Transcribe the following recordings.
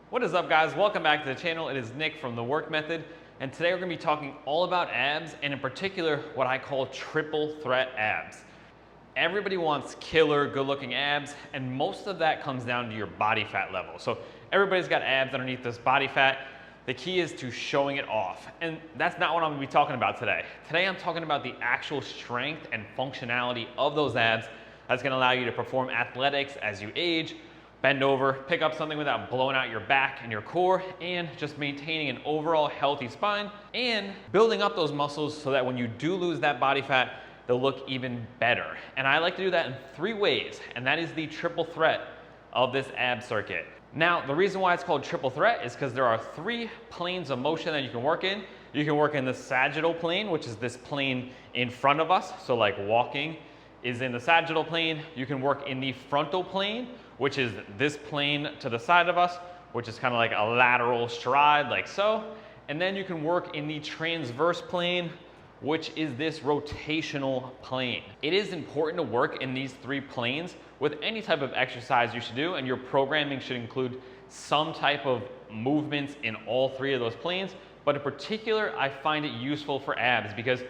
What is up, guys? Welcome back to the channel. It is Nick from the Werkd Method, and today we're going to be talking all about abs, and in particular what I call triple threat abs. Everybody wants killer good looking abs, and most of that comes down to your body fat level. So everybody's got abs underneath this body fat. The key is to showing it off, and that's not what I'm going to be talking about today. Today I'm talking about the actual strength and functionality of those abs that's going to allow you to perform athletics as you age, bend over, pick up something without blowing out your back and your core, and just maintaining an overall healthy spine and building up those muscles so that when you do lose that body fat, they'll look even better. And I like to do that in 3 ways, and that is the triple threat of this ab circuit. Now, the reason why it's called triple threat is because there are 3 planes of motion that you can work in. You can work in the sagittal plane, which is this plane in front of us, so like walking is in the sagittal plane. You can work in the frontal plane, which is this plane to the side of us, which is kind of like a lateral stride, like so. And then you can work in the transverse plane, which is this rotational plane. It is important to work in these 3 planes with any type of exercise you should do, and your programming should include some type of movements in all 3 of those planes. But in particular, I find it useful for abs because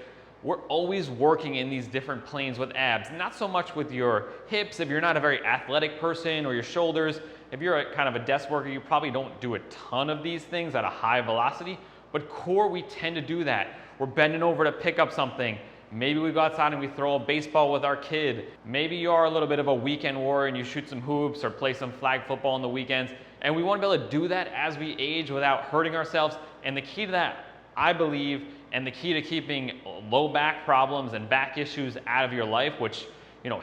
we're always working in these different planes with abs, not so much with your hips if you're not a very athletic person, or your shoulders. If you're kind of a desk worker, you probably don't do a ton of these things at a high velocity, but core, we tend to do that. We're bending over to pick up something. Maybe we go outside and we throw a baseball with our kid. Maybe you are a little bit of a weekend warrior and you shoot some hoops or play some flag football on the weekends. And we want to be able to do that as we age without hurting ourselves. And the key to that, I believe, and the key to keeping low back problems and back issues out of your life, which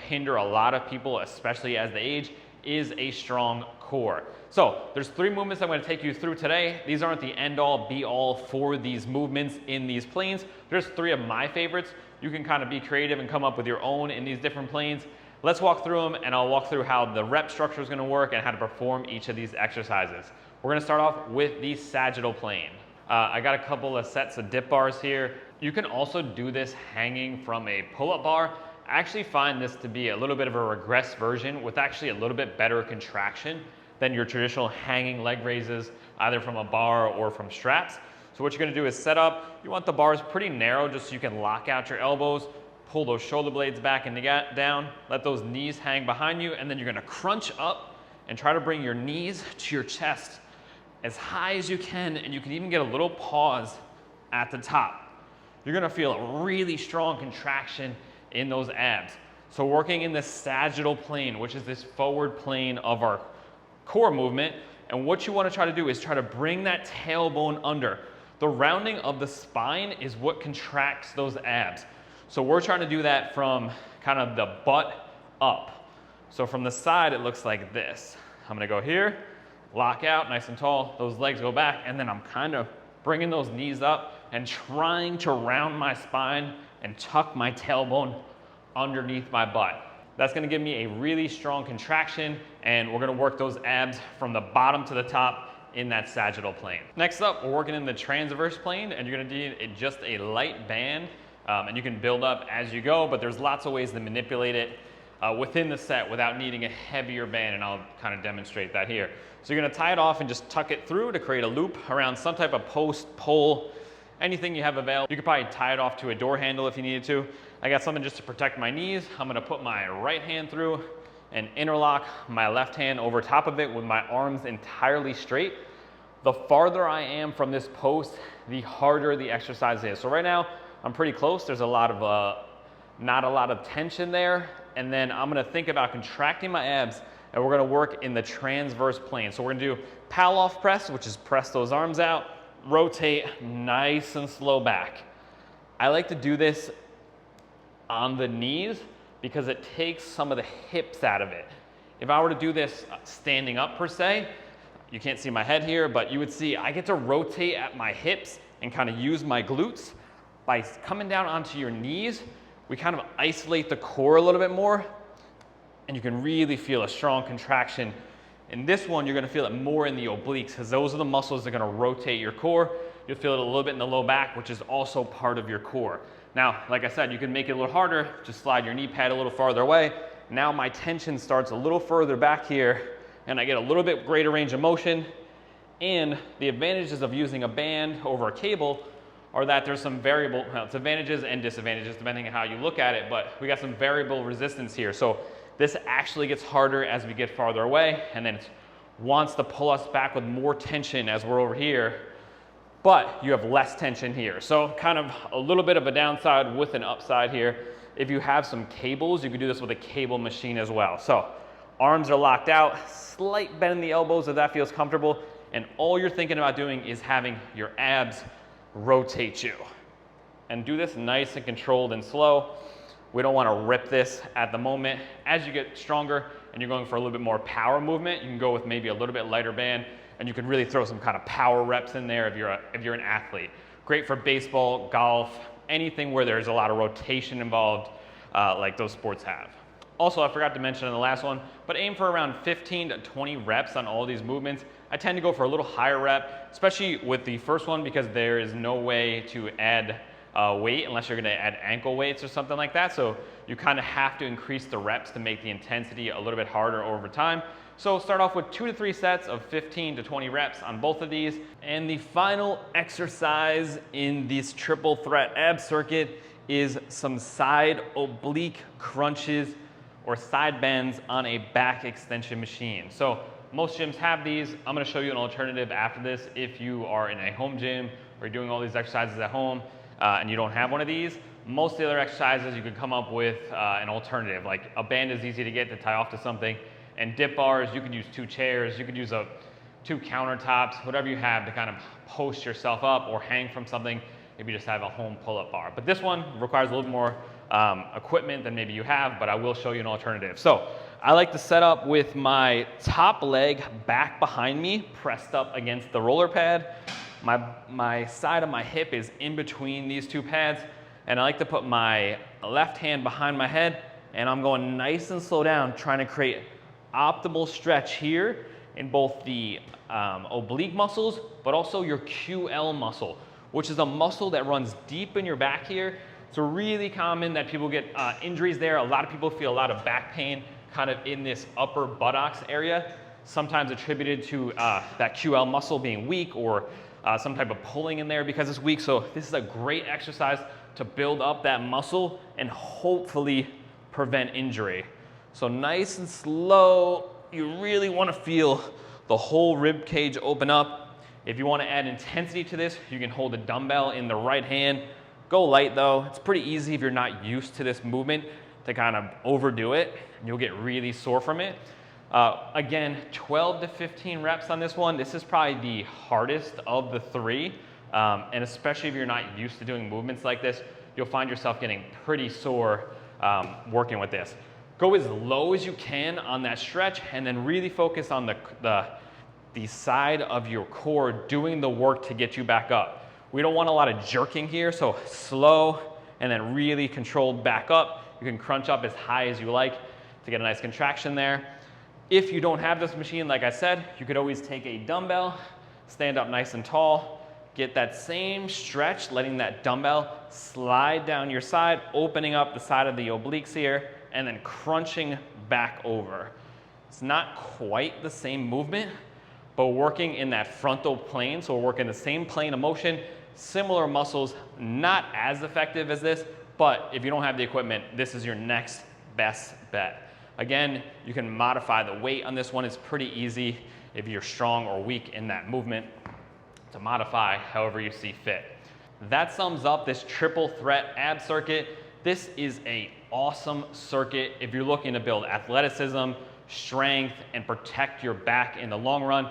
hinder a lot of people, especially as they age, is a strong core. So there's 3 movements I'm going to take you through today. These aren't the end all be all for these movements in these planes. There's 3 of my favorites. You can kind of be creative and come up with your own in these different planes. Let's walk through them, and I'll walk through how the rep structure is going to work and how to perform each of these exercises. We're going to start off with the sagittal plane. I got a couple of sets of dip bars here. You can also do this hanging from a pull-up bar. I actually find this to be a little bit of a regressed version with actually a little bit better contraction than your traditional hanging leg raises, either from a bar or from straps. So what you're gonna do is set up, you want the bars pretty narrow just so you can lock out your elbows, pull those shoulder blades back and down, let those knees hang behind you, and then you're gonna crunch up and try to bring your knees to your chest as high as you can, and you can even get a little pause at the top. You're gonna feel a really strong contraction in those abs. So working in the sagittal plane, which is this forward plane of our core movement, and what you wanna try to do is try to bring that tailbone under. The rounding of the spine is what contracts those abs. So we're trying to do that from kind of the butt up. So from the side, it looks like this. I'm gonna go here, lock out nice and tall, those legs go back, and then I'm kind of bringing those knees up and trying to round my spine and tuck my tailbone underneath my butt. That's gonna give me a really strong contraction, and we're gonna work those abs from the bottom to the top in that sagittal plane. Next up, we're working in the transverse plane, and you're gonna need just a light band, and you can build up as you go, but there's lots of ways to manipulate it within the set without needing a heavier band, and I'll kind of demonstrate that here. So you're gonna tie it off and just tuck it through to create a loop around some type of post, pole, anything you have available. You could probably tie it off to a door handle if you needed to. I got something just to protect my knees. I'm gonna put my right hand through and interlock my left hand over top of it with my arms entirely straight. The farther I am from this post, the harder the exercise is. So right now, I'm pretty close. There's a lot of, not a lot of tension there. And then I'm gonna think about contracting my abs, and we're gonna work in the transverse plane. So we're gonna do Palloff press, which is press those arms out, rotate nice and slow back. I like to do this on the knees because it takes some of the hips out of it. If I were to do this standing up per se, you can't see my head here, but you would see I get to rotate at my hips and kind of use my glutes. By coming down onto your knees, we kind of isolate the core a little bit more, and you can really feel a strong contraction. In this one, you're gonna feel it more in the obliques because those are the muscles that are gonna rotate your core. You'll feel it a little bit in the low back, which is also part of your core. Now, like I said, you can make it a little harder. Just slide your knee pad a little farther away. Now my tension starts a little further back here, and I get a little bit greater range of motion, And the advantages of using a band over a cable are that there's some variable, well, it's advantages and disadvantages depending on how you look at it, but we got some variable resistance here. So this actually gets harder as we get farther away, and then it wants to pull us back with more tension as we're over here, but you have less tension here. So kind of a little bit of a downside with an upside here. If you have some cables, you can do this with a cable machine as well. So arms are locked out, slight bend in the elbows if that feels comfortable, and all you're thinking about doing is having your abs rotate you. And do this nice and controlled and slow. We don't want to rip this at the moment. As you get stronger and you're going for a little bit more power movement, you can go with maybe a little bit lighter band, and you can really throw some kind of power reps in there if you're an athlete. Great for baseball, golf, anything where there's a lot of rotation involved, like those sports have. Also, I forgot to mention in the last one, but aim for around 15 to 20 reps on all these movements. I tend to go for a little higher rep, especially with the first one, because there is no way to add weight unless you're going to add ankle weights or something like that. So you kind of have to increase the reps to make the intensity a little bit harder over time. So start off with 2 to 3 sets of 15 to 20 reps on both of these. And the final exercise in this triple threat ab circuit is some side oblique crunches or side bends on a back extension machine. So most gyms have these. I'm going to show you an alternative after this if you are in a home gym or you're doing all these exercises at home and you don't have one of these. Most of the other exercises you could come up with an alternative. Like a band is easy to get to tie off to something, and dip bars, you could use 2 chairs, you could use 2 countertops, whatever you have to kind of post yourself up or hang from something if you just have a home pull-up bar. But this one requires a little more equipment than maybe you have, but I will show you an alternative. So I like to set up with my top leg back behind me, pressed up against the roller pad. My side of my hip is in between these 2 pads, and I like to put my left hand behind my head, and I'm going nice and slow down, trying to create optimal stretch here in both the oblique muscles, but also your QL muscle, which is a muscle that runs deep in your back here. It's really common that people get injuries there. A lot of people feel a lot of back pain kind of in this upper buttocks area, sometimes attributed to that QL muscle being weak or some type of pulling in there because it's weak. So this is a great exercise to build up that muscle and hopefully prevent injury. So nice and slow, you really want to feel the whole rib cage open up. If you want to add intensity to this, you can hold a dumbbell in the right hand. Go light though. It's pretty easy if you're not used to this movement to kind of overdo it, and you'll get really sore from it. Again, 12 to 15 reps on this one. This is probably the hardest of the 3, and especially if you're not used to doing movements like this, you'll find yourself getting pretty sore working with this. Go as low as you can on that stretch, and then really focus on the side of your core doing the work to get you back up. We don't want a lot of jerking here, so slow and then really controlled back up. You can crunch up as high as you like to get a nice contraction there. If you don't have this machine, like I said, you could always take a dumbbell, stand up nice and tall, get that same stretch, letting that dumbbell slide down your side, opening up the side of the obliques here, and then crunching back over. It's not quite the same movement, but working in that frontal plane, so we're working the same plane of motion, similar muscles, not as effective as this, but if you don't have the equipment, this is your next best bet. Again, you can modify the weight on this one. It's pretty easy if you're strong or weak in that movement to modify however you see fit. That sums up this triple threat ab circuit. This is an awesome circuit if you're looking to build athleticism, strength, and protect your back in the long run.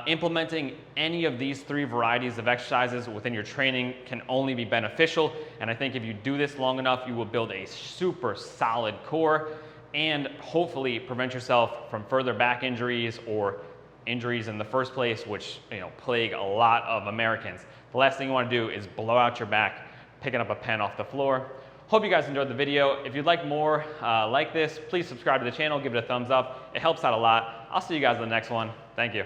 Implementing any of these 3 varieties of exercises within your training can only be beneficial, and I think if you do this long enough, you will build a super solid core and hopefully prevent yourself from further back injuries or injuries in the first place, which plague a lot of Americans. The last thing you want to do is blow out your back picking up a pen off the floor. Hope you guys enjoyed the video. If you'd like more like this, please subscribe to the channel, give it a thumbs up. It helps out a lot. I'll see you guys in the next one. Thank you.